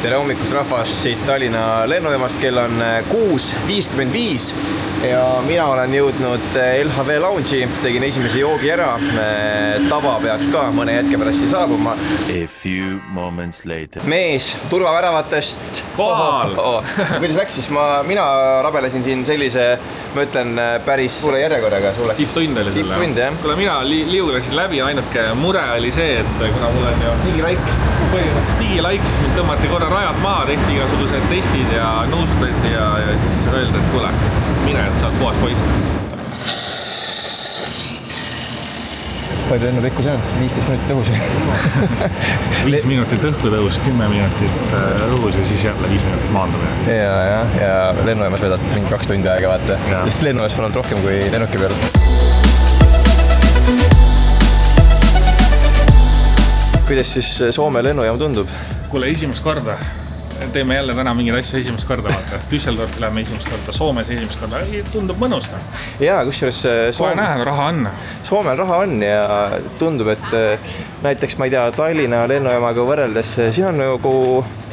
Tere hommikust rahvast siit Tallinna lennujaamast, kell on 6:55 ja mina olen jõudnud LHV Lounge'i, tegin esimese joogi ära, taba peaks ka mõne hetke pärast saabuma. A few moments later. Mees turvaväravatest kohal. Kuidas läks siis? Mina rabelesin siin sellise, ma ütlen, päris suure järjekorraga. Tipptund oli selle. Tipptund, jah. Kuna mina liuglesin läbi, ainuke mure oli see, et kuna mul on ju põhimõtteliselt digilaiks, mind tõmmati korra rajad maha, tehti igasugused testid ja nõustati ja siis öeldi, et kuule, mine, et saad puhas poiss. Palju lennu pikkus on? 15 minutit õhus. 5 minutit õhku tõus, 10 minutit õhus ja siis jälle 5 minutit maandumine. Ja lennujaamas vedad mingi 2 tundi aega, vaata. Lennujaamas on olnud rohkem kui lennuki peal. Kuidas siis Soome lennujaam tundub? Kuule, esimest korda. Teeme jälle täna mingeid asju esimest korda, vaata. Düsseldorfi läheme esimest korda, Soomes esimest korda. Tundub mõnus. Jaa, kusjuures raha on. Soomel raha on ja tundub, et näiteks, ma ei tea, Tallinna lennujaamaga võrreldes, siin on nagu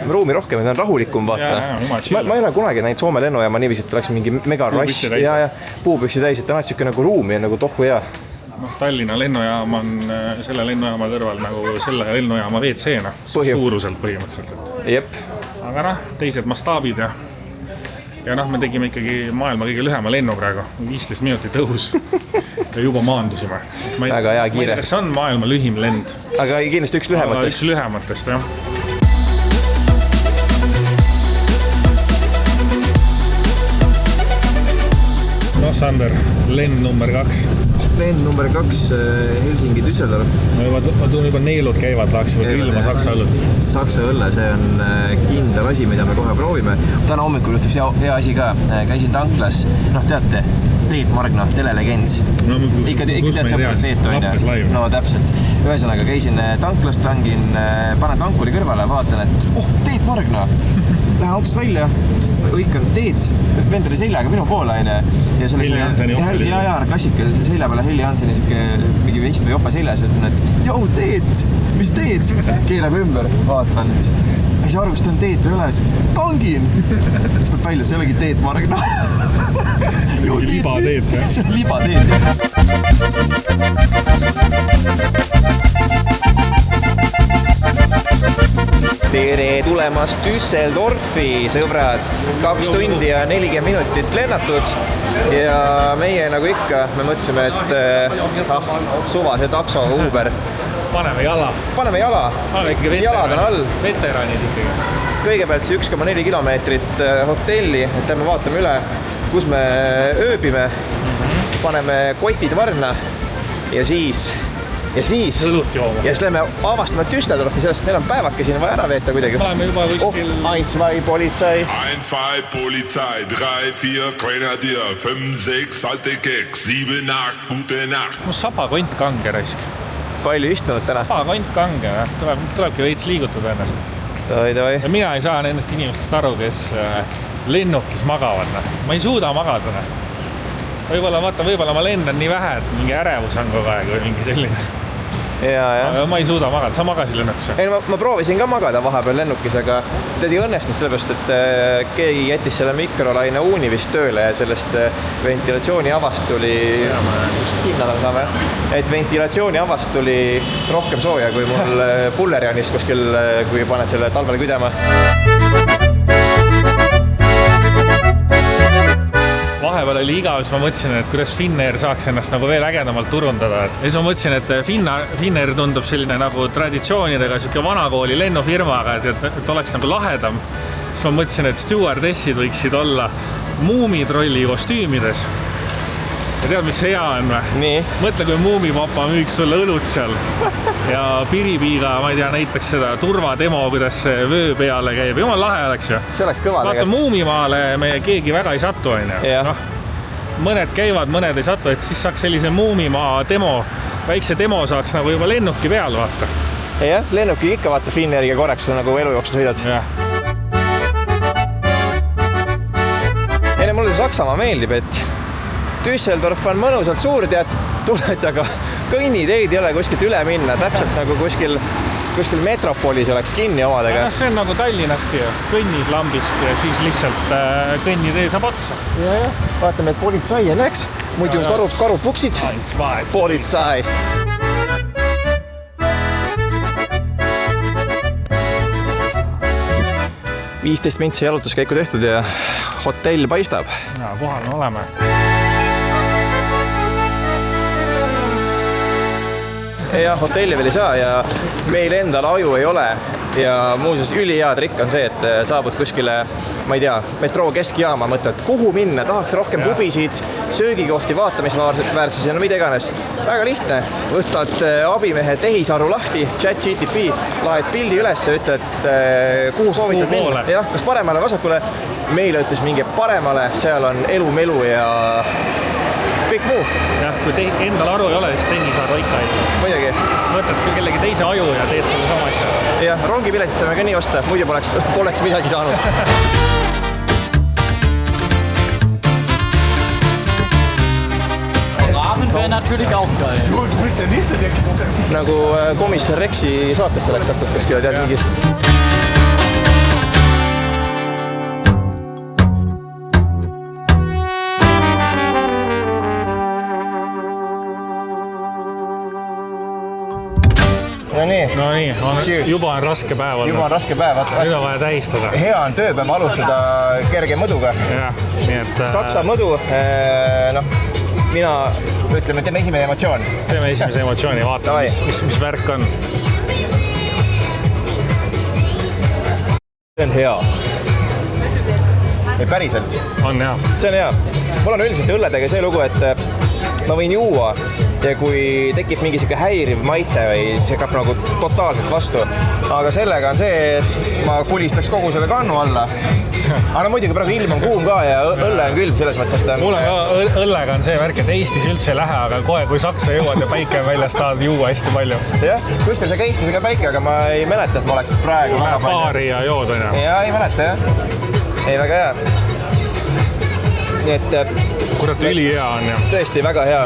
ruumi rohkem, et on rahulikum, vaata. Ma ei ole kunagi näinud Soome lennujaama niiviisi, et oleks mingi mega rass ja puupüksi täis, et on siuke nagu ruumi on nagu tohu hea. Tallinna lennujaam on selle lennujaama kõrval nagu selle lennujaama WC-na suuruselt põhimõtteliselt. Jep. Aga teised mastaabid ja me tegime ikkagi maailma kõige lühema lennu praegu, 15 minutit õhus ja juba maandusime. Väga hea kiire. Kas on maailma lühim lend? Aga kindlasti üks lühematest. Üks lühematest, jah. Sander, lend number 2. Lend number 2 Helsingi Düsseldorf. Ma tuun juba neelud käivad, tahaksime ilma Saksa õllut. Saksa õlle, see on kindel asi, mida me kohe proovime. Täna hommikul juhtus hea asi ka. Käisin tanklas, teate, Teet Margna, telelegend. Ikka tead sõbrad Teet on. No täpselt. Ühesõnaga käisin tanklas, panen tankuri kõrvale, vaatan, et Teet Margna. Lähen autost välja, õikan Teet, vendali seljaga minu poole aine. Ja Helli Hanseni opeli. Ja klassika, selja peale Helli Hanseni mingi vest või opa seljas, ütlen, et jau, Teet, mis teed? Keerab ümber, vaatan, et ei saa aru, kas ta on Teet või ole, tangin. Siis tuleb välja, see olegi Teet Margna. Liba Teet, jah? See on liba Teet, Tere tulemast Düsseldorfi, sõbrad. 2 tundi ja 40 minutit lennatud ja meie nagu ikka, me mõtlesime, et suva see takso, Uber. Paneme jala. Jalad on all. Veteranid ikkagi. Kõigepealt see 1,4 kilomeetrit hotelli, et lähme vaatame üle, kus me ööbime. Paneme kotid varna ja siis lähme avastame Düsseldorfi, sellest meil on päevake siin vaja ära veeta kuidagi. Me oleme juba kuskil... 1, 2, Polizei. 1, 2, Polizei, 3, 4, Grenadier, 5, 6, alte keks, 7, 8, gute nacht. Saba kont kange raisk. Palju istunud täna? Saba kont kange, tulebki veits liigutada ennast. Davai. Ja mina ei saa nendest inimestest aru, kes lennukis magavad. Ma ei suuda magada. Võib-olla ma lendan nii vähe, et mingi ärevus on kogu aeg või mingi selline. Ja. Ma ei suuda magada, sa magasid lennukis? Ei, ma proovisin ka magada vahepeal lennukis, aga tead ei õnnestunud sellepärast, et keegi jättis selle mikrolaine uuni vist tööle ja sellest ventilatsiooni avast tuli ventilatsiooni avast tuli rohkem sooja kui mul Pullerjanis kuskil, kui paned selle talvel küdema. Vahepeal oli igav, siis ma mõtlesin, et kuidas Finnair saaks ennast nagu veel ägedamalt turundada. Ja siis ma mõtlesin, et Finnair tundub selline nagu traditsioonidega, siuke vanakooli lennufirmaga, et oleks nagu lahedam. Siis ma mõtlesin, et stewardessid võiksid olla muumitrolli kostüümides. Ja tead, miks see hea on või? Nii. Mõtle, kui muumipapa müüks sulle õlut seal ja Piripiiga, ma ei tea, näiteks seda turvademo, kuidas see vöö peale käib. Jumal lahe oleks ju. See oleks kõva tegelikult. Vaata, muumimaale me keegi väga ei satu, on. Mõned käivad, mõned ei satu, et siis saaks sellise muumimaa demo, väikse demo saaks nagu juba lennuki peal, vaata. Jah, lennuki ikka vaata Finnairiga korraks nagu elujooksu sõidad. Mulle see Saksamaa meeldib, et Düsseldorf on mõnusalt suur, tead, tuled, aga kõnniteid ei ole kuskilt üle minna, täpselt nagu kuskil kuskil metropolis oleks kinni omadega. See on nagu Tallinnaski ju. Kõnnid lambist ja siis lihtsalt kõnnitee saab otsa. Ja. Vaatame, et politsai on, eks? Muidu karu puksid. Politsai. – 15 mintsi jalutuskäiku tehtud ja hotell paistab. Ja, kohal me oleme. Ja hotelli veel ei saa ja meil endal aju ei ole ja muuseas ülihea trikk on see, et saabud kuskile, ma ei tea, metroo keskjaama, mõtled, kuhu minna, tahaks rohkem pubisid, söögikohti, vaatamisväärtusi ja no mida iganes. Väga lihtne, võtad abimehe tehisaru lahti, ChatGPT, laed pildi üles ja ütled, kuhu soovitad minna. Jah, kas paremale, vasakule, meile ütles mingi paremale, seal on elu-melu ja kõik muu. Jah, kui endal aru ei ole, siis tennisaru ikka ei. Muidugi. Võtad kellegi teise aju ja teed selle sama asja. Jah, rongipiletit saame ka nii osta, muidu poleks midagi saanud. Nagu komissar Rexi saatesse läks sattud kuskile, tead mingis. No nii, juba on raske päev olnud. Juba on raske päev, vaata. Nüüd on vaja tähistada. Hea on tööpäev alustada kerge mõduga. Jah, nii et... Saksa mõdu, mina ütleme, teeme esimene emotsioon. Teeme esimese emotsiooni, vaatame, mis värk on. See on hea. Ei, päriselt. On hea. See on hea. Mul on üldiselt õlledega see lugu, et ma võin juua ja kui tekib mingi siuke häiriv maitse või siis hakkab nagu totaalselt vastu. Aga sellega on see, et ma kulistaks kogu selle kannu alla. Aga no muidugi praegu ilm on kuum ka ja õlle on külm selles mõttes, et... Mul on ka õllega on see värk, et Eestis üldse ei lähe, aga kohe kui Saksa jõuad ja päike on väljas, tahad juua hästi palju. Jah, kustel sa käistis ega päike, aga ma ei mäleta, et ma oleks praegu väga palju. Baari ja jood on ja. Ja ei mäleta, jah. Ei, väga hea. Nii et... Kurat, üli hea on ja. Tõesti väga hea.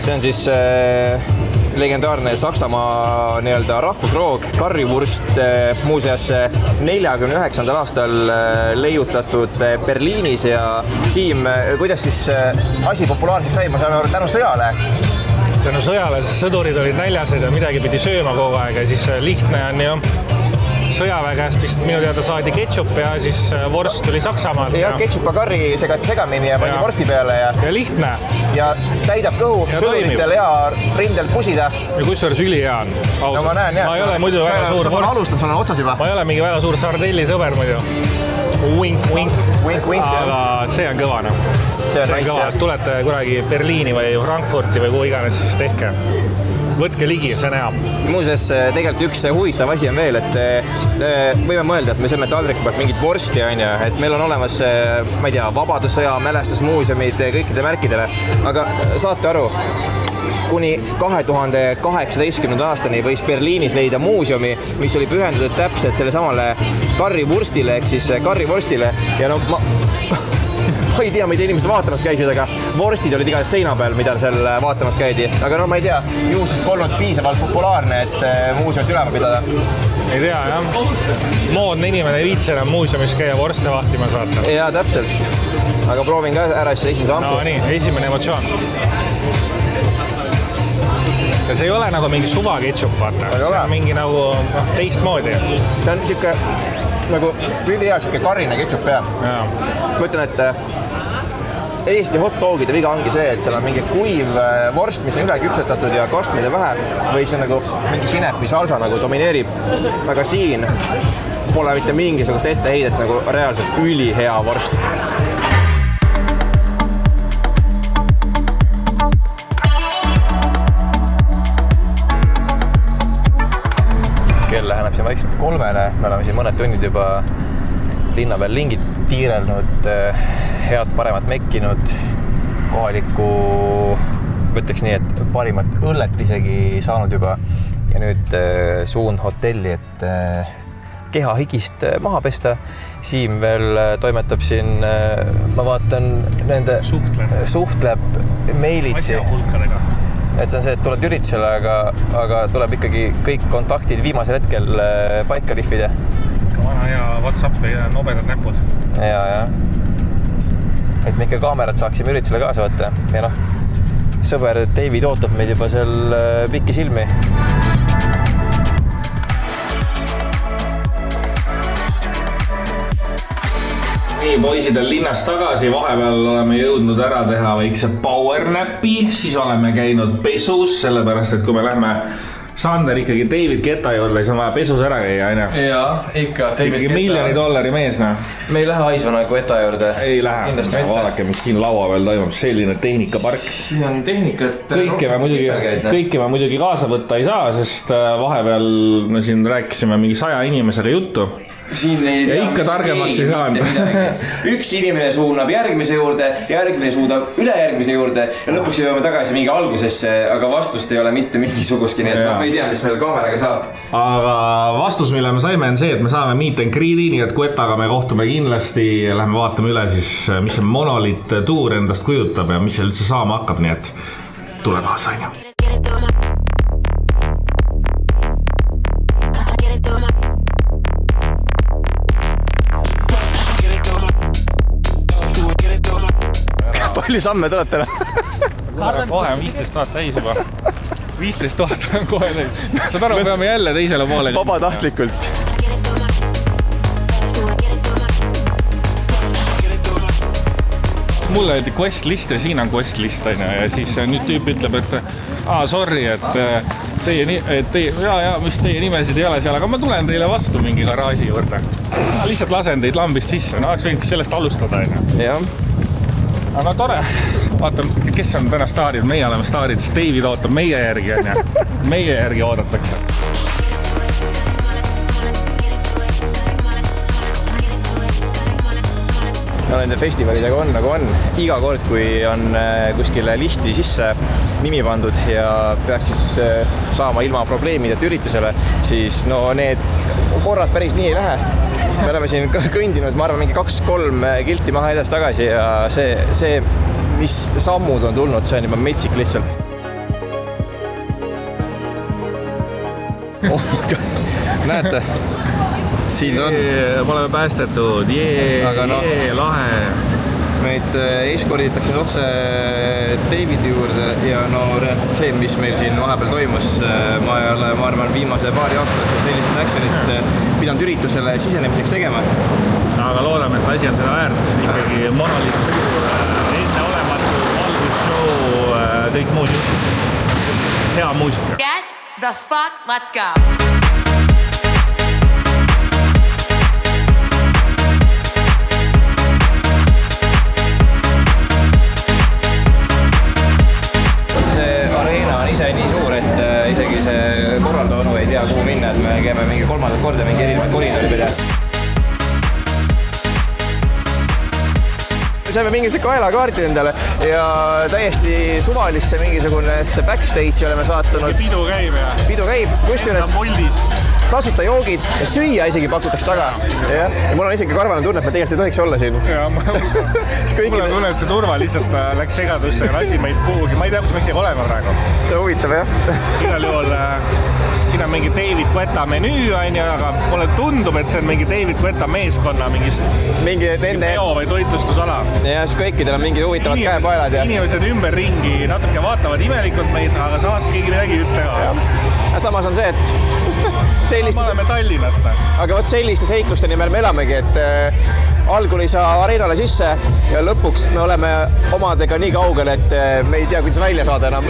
See on siis legendaarne Saksamaa nii-öelda rahvusroog, karrivurst, muuseas 49. aastal leiutatud Berliinis ja Siim, kuidas siis asi populaarseks sai, ma saan aru tänu sõjale? Tänu sõjale, sest sõdurid olid näljased ja midagi pidi sööma kogu aeg ja siis lihtne on ju sõjaväe käest vist minu teada saadi ketšup ja siis vorst tuli Saksamaalt. Ja ketšup ja karri segamini ja pani vorsti peale ja... Ja lihtne. Ja täidab kõhu, sõduritel hea rindelt pusida. Ja kusjuures üli hea on. No ma näen, jah. Ma ei ole muidu väga suur... Sa pole alustanud, sul on otsas juba. Ma ei ole mingi väga suur sardelli sõber muidu. Wink. Aga see on kõva, noh. See on kõva. Tulete kuragi Berliini või Frankfurti või kuhu iganes, siis tehke. Võtke ligi, see on hea. Muuseas, tegelikult üks huvitav asi on veel, et võime mõelda, et me sööme taldriku pealt mingit vorsti, et meil on olemas, ma ei tea, Vabadussõja mälestusmuuseumid kõikide märkidele, aga saate aru, kuni 2018. aastani võis Berliinis leida muuseumi, mis oli pühendatud täpselt selle samale karrivurstile, ehk siis karrivorstile ja no ma ei tea, mida inimesed vaatamas käisid, aga vorstid olid igatahes seina peal, mida seal vaatamas käidi. Aga no ma ei tea, juhusest polnud piisavalt populaarne, et muuseumit üleval pidada. Ei tea, jah. Moodne inimene ei viitsi enam muuseumis käia vorste vahtimas vaata. Jaa, täpselt. Aga proovin ka ära siis esimese ampsu. No nii, esimene emotsioon. Ja see ei ole nagu mingi suva ketšup, vaata. See on mingi nagu teistmoodi. See on siuke nagu ülihea siuke karine ketšup peab. Ma ütlen, et Eesti hot-dogide viga ongi see, et seal on mingi kuiv vorst, mis on üle küpsetatud ja kastmine vähe või see on nagu mingi sinep või salsa nagu domineerib. Aga siin pole mitte mingisugust etteheidet nagu reaalselt ülihea vorst. Kell läheneb siin vaikselt 3-le, me oleme siin mõned tunnid juba linna peal lingid tiirelnud, head paremat mekkinud, kohalikku, ütleks nii, et parimat õllet isegi saanud juba ja nüüd suund hotelli, et keha higist maha pesta. Siim veel toimetab siin, ma vaatan nende suhtleb meilitsi. et see on see, et tuled üritusele, aga tuleb ikkagi kõik kontaktid viimasel hetkel paika riffida. Ikka vana hea WhatsAppi ja nobedad näpud. Ja. Et me ikka kaamerad saaksime üritusele kaasa võtta. Ja sõber David ootab meid juba seal pikki silmi. Nii, poisid on linnast tagasi, vahepeal oleme jõudnud ära teha väikse powernappi, siis oleme käinud pesus, sellepärast, et kui me lähme Sander ikkagi David Guetta juurde, siis on vaja pesus ära käia, aina. Jaa, ikka. Ikkagi $1 000 mees, Me ei lähe haisvana Guetta juurde. Ei lähe. Vaadake, mis siin laua peal toimub, selline tehnikapark. Siin on tehnikat. Kõike me muidugi kaasa võtta ei saa, sest vahepeal me siin rääkisime mingi 100 inimesega juttu. Ja ikka targemaks ei saanud. Üks inimene suunab järgmise juurde, järgmine suudab ülejärgmise juurde ja lõpuks jõuame tagasi mingi algusesse, aga vastust ei ole mitte mingisugustki, nii et ma ei tea, mis meil kaameraga saab. Aga vastus, mille me saime on see, et me saame meet and greet'i, nii et Guettaga me kohtume kindlasti ja lähme vaatame üle siis, mis see Monolith tuur endast kujutab ja mis see üldse saama hakkab, nii et tule kaasa, aina. Palju samme te olete? Kohe on 15 000 täis juba. 15 000 on kohe täis. Saad aru, peame jälle teisele poolele. Vabatahtlikult. Mulle öeldi quest list ja siin on quest list ja siis nüüd tüüp ütleb, et sorry, et mis teie nimesid ei ole seal, aga ma tulen teile vastu mingi garaaži juurde. Lihtsalt lasen teid lambist sisse, oleks võinud sellest alustada. Jah. Aga tore, vaatame, kes on täna staarid, meie oleme staarid, siis David ootab meie järgi, meie järgi oodatakse. No nende festivalidega on nagu on. Iga kord, kui on kuskile listi sisse nimi pandud ja peaksid saama ilma probleemideta üritusele, siis no need korrad päris nii ei lähe. Me oleme siin kõndinud, ma arvan, mingi 2-3 kilti maha edas tagasi ja see, mis sammud on tulnud, see on juba metsik lihtsalt. Näete? Siin on. Me oleme päästetud, lahe. Meid eskorditakse otse Davidi juurde ja see, mis meil siin vahepeal toimus, ma ei ole, ma arvan, viimase paari aastat sellist actionit pidanud üritusele sisenemiseks tegema. Aga loodame, et asi on seda väärt. Ikkagi Monolith, enneolematu, valgusshow, kõik muusika. Hea muusika. Get the fuck, let's go! Ise nii suur, et isegi see korraldanu ei tea, kuhu minna, et me käime mingi 3. korda mingi erinevaid koridori pidi. Saime mingisuguse kaelakaarti endale ja täiesti suvalisse mingisugune backstage oleme saatunud. Pidu käib ja? Pidu käib, kusjuures tasuta joogid ja süüa isegi pakutakse taga. Ja mul on isegi karvane tunne, et me tegelikult ei tohiks olla siin. Ja, mul on tunne, et see turva lihtsalt läks segadusse ja lasi meid puhugi. Ma ei tea, kus me isegi oleme praegu. See on huvitav, jah. Igal juhul siin on mingi David Guetta menüü, aga mulle tundub, et see on mingi David Guetta meeskonna mingi peo või toitlustusala. Ja siis kõikidel on mingid huvitavad käepaelad. Inimesed ümber ringi natuke vaatavad imelikult meid, aga samas keegi midagi ütle ka. Samas on see, et me oleme Tallinnast. Aga võt selliste seikluste nimel me elamegi, et algul ei saa areenale sisse ja lõpuks me oleme omadega nii kaugel, et me ei tea, kuidas välja saada enam.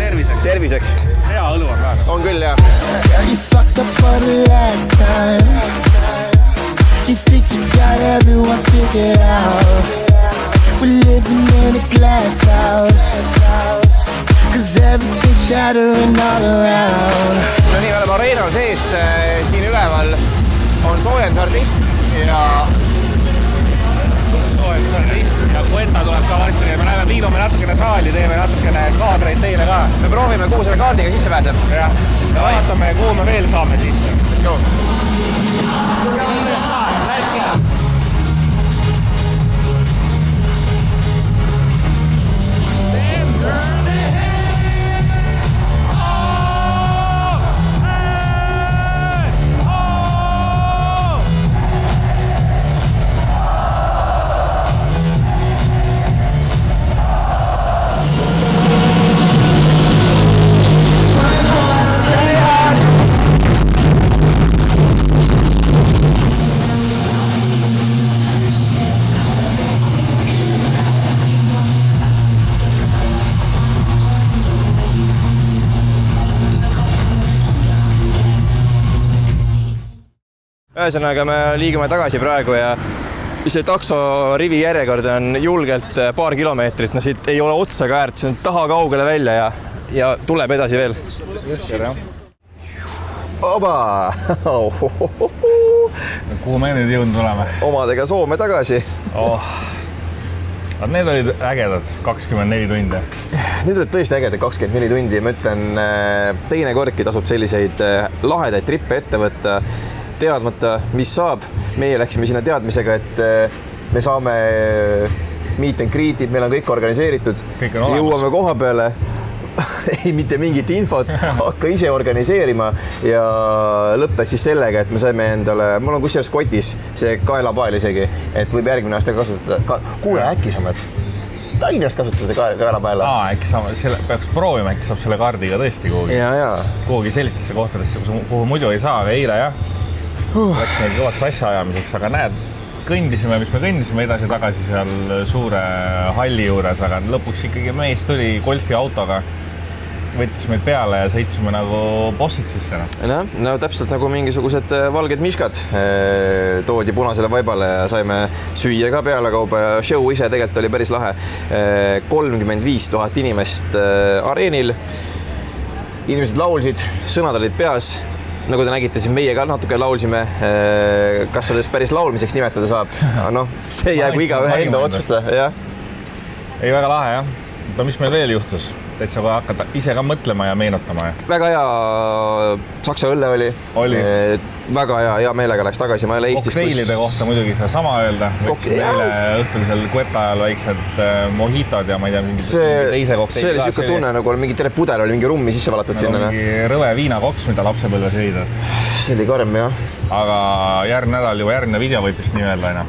Terviseks. Terviseks. Hea õlu on ka. On küll, jah. You fucked up for the last time. You think you got everyone figured out. We're living in a glass house. Cause everything's shattering all around. No nii, oleme areenal sees, siin üleval on soojendusartist ja Guetta tuleb ka varsti ja me läheme piilume natukene saali, teeme natukene kaadreid teile ka. Me proovime, kuhu selle kaardiga sisse pääseb. Ja vaatame, kuhu me veel saame sisse. Let's go. Ühesõnaga me liigume tagasi praegu ja see takso rivi järjekord on julgelt paar kilomeetrit, no siit ei ole otsa ka äärt, see on taha kaugele välja ja tuleb edasi veel. Oba! Kuhu me nüüd jõudnud oleme? Omadega Soome tagasi. Need olid ägedad 24 tundi. Need olid tõesti ägedad 24 tundi ja ma ütlen, teine kordki tasub selliseid lahedaid trippe ette võtta, teadmata, mis saab. Meie läksime sinna teadmisega, et me saame meet and greet'id, meil on kõik organiseeritud, jõuame koha peale, ei mitte mingit infot, hakka ise organiseerima ja lõppes siis sellega, et me saime endale, mul on kusjuures kotis see kaelapael isegi, et võib järgmine aasta kasutada. Kuule, äkki saame Tallinnast kasutada kaelapaela? Äkki peaks proovima, äkki saab selle kaardiga tõesti kuhugi sellistesse kohtadesse, kuhu muidu ei saa, aga eile läks meil kõvaks asja ajamiseks, aga näed, kõndisime, mis me kõndisime edasi-tagasi seal suure halli juures, aga lõpuks ikkagi mees tuli golfiautoga, võttis meid peale ja sõitsime nagu bossid sisse. No täpselt nagu mingisugused valged miškad toodi punasele vaibale ja saime süüa ka peale kauba ja show ise tegelikult oli päris lahe. 35 000 inimest areenil. Inimesed laulsid, sõnad olid peas. Nagu te nägite, siis meie ka natuke laulsime, kas sellest päris laulmiseks nimetada saab. No, see jäägu iga ühe enda otsustada. Ei, väga lahe, jah. Mis meil veel juhtus? Täitsa kohe hakata ise ka mõtlema ja meenutama. Väga hea Saksa õlle oli. Väga hea meelega läks tagasi. Ma ei ole Eestis. Kokteilide kohta muidugi saa sama öelda. Võtsime eile õhtulisel Kueta ajal väiksed mojitod ja ma ei tea, mingi teise kokteili. See oli siuke tunne, nagu mingi terve pudel oli mingi rummi sisse valatud sinna. Mingi rõve viinakoks, mida lapsepõlves jõid. See oli karm, jah. Aga järgmine nädal juba järgmine video võib vist nii öelda, aina.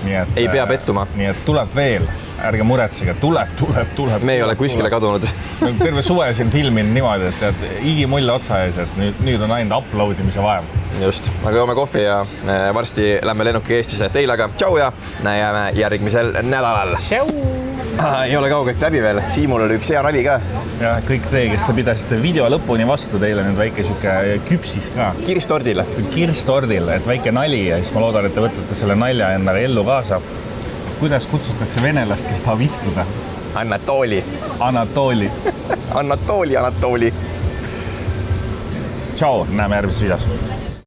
Ei pea pettuma. Nii et tuleb veel, ärge muretsege, tuleb. Me ei ole kuskile kadunud. Terve suve siin filmin niimoodi, et higi mulle otsa ees, et nüüd on ainult uploadimise vaev. Just, aga joome kohvi ja varsti lähme lennuki Eestisse. Teile aga tšau ja näeme järgmisel nädalal. Tšau! Ei ole kaugelt läbi veel. Siimul oli üks hea nali ka. Ja kõik teie, kes te pidasite video lõpuni vastu, teile nüüd väike siuke küpsis ka. Kirstordil, et väike nali ja siis ma loodan, et te võtate selle nalja endaga ellu kaasa. Kuidas kutsutakse venelast, kes tahab istuda? Anatooli. Anatooli. Anatooli. Tšau, näeme järgmises videos.